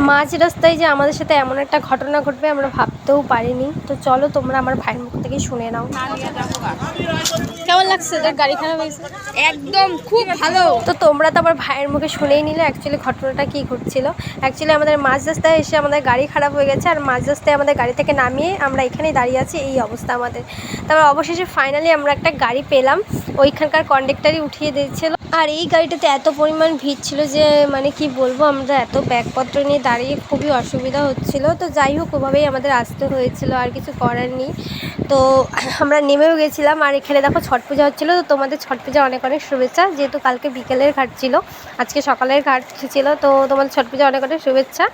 মাঝ রাস্তায় যে আমাদের সাথে এমন একটা ঘটনা ঘটবে আমরা ভাবতেও পারিনি। তো চলো তোমরা আমার ভাইয়ের মুখ থেকে শুনে নাও। কেমন লাগছে? তোর গাড়ি খারাপ হয়েছে? একদম খুব ভালো। তো তোমরা তো আমার ভাইয়ের মুখে শুনেই নিলে অ্যাকচুয়ালি ঘটনাটা কী ঘটছিল। অ্যাকচুয়ালি আমাদের মাঝ রাস্তায় এসে আমাদের গাড়ি খারাপ হয়ে গেছে, আর মাঝ রাস্তায় আমাদের গাড়ি থেকে নামিয়ে আমরা এখানেই দাঁড়িয়ে আছি, এই অবস্থা আমাদের। তারপর অবশেষে ফাইনালি আমরা একটা গাড়ি পেলাম, ওইখানকার কন্ডাক্টারই উঠিয়ে দিয়েছিল। আর এই গাড়িটাতে এত পরিমাণ ভিড় ছিল যে মানে কি বলবো, আমরা এত ব্যাগপত্র নিয়ে দাঁড়িয়ে খুবই অসুবিধা হচ্ছিল। তো যাই হোক, ওভাবেই আমাদের আসতে হয়েছিল, আর কিছু করার নেই। তো আমরা নেমেও গেছিলাম। আর এখানে দেখো ছট পূজা হচ্ছিলো। তো তোমাদের ছট পূজা অনেক অনেক শুভেচ্ছা, যেহেতু কালকে বিকেলের ঘাট ছিল, আজকে সকালের ঘাট ছিল। তো তোমাদের ছট পূজা অনেক অনেক শুভেচ্ছা।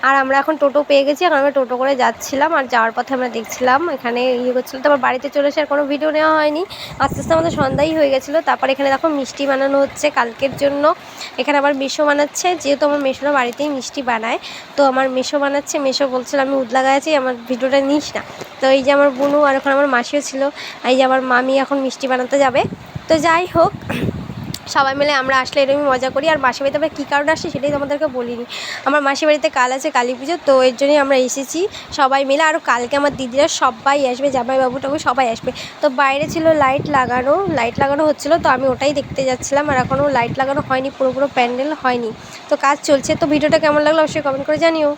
আর আমরা এখন টোটো পেয়ে গেছি, এখন আমরা টোটো করে যাচ্ছিলাম। আর যাওয়ার পথে আমরা দেখছিলাম এখানে করছিলো। তারপর বাড়িতে চলে এসে আর কোনো ভিডিও নেওয়া হয়নি। আস্তে আস্তে আমাদের সন্ধ্যাই হয়ে গেছিলো। তারপর এখানে দেখো মিষ্টি বানানো হচ্ছে কালকের জন্য। এখানে আবার মেশো বানাচ্ছে, যেহেতু আমার মেশোরা বাড়িতেই মিষ্টি বানায়। তো আমার মেশো বানাচ্ছে, মেশো বলছিল আমি উদলাগায় আছি, আমার ভিডিওটা নিস না। তো এই যে আমার বোনু, আর এখন আমার মাসিও ছিল। এই যে আমার মামি এখন মিষ্টি বানাতে যাবে। তো যাই হোক, সবাই মিলে আমরা আসলে এরকমই মজা করি। আর মাসির বাড়িতে আমরা কী কারণে আসি সেটাই তোমাদেরকে বলিনি। আমার মাসির বাড়িতে কাল আছে কালী পুজো, তো এর জন্যই আমরা এসেছি সবাই মিলে। আরও কালকে আমার দিদিরা সবাই আসবে, জামাইবাবু টাবু সবাই আসবে। তো বাইরে ছিল লাইট লাগানো হচ্ছিলো, তো আমি ওটাই দেখতে যাচ্ছিলাম। আর এখনও লাইট লাগানো হয়নি, পুরো প্যান্ডেল হয়নি, তো কাজ চলছে। তো ভিডিওটা কেমন লাগলো অবশ্যই কমেন্ট করে জানিও।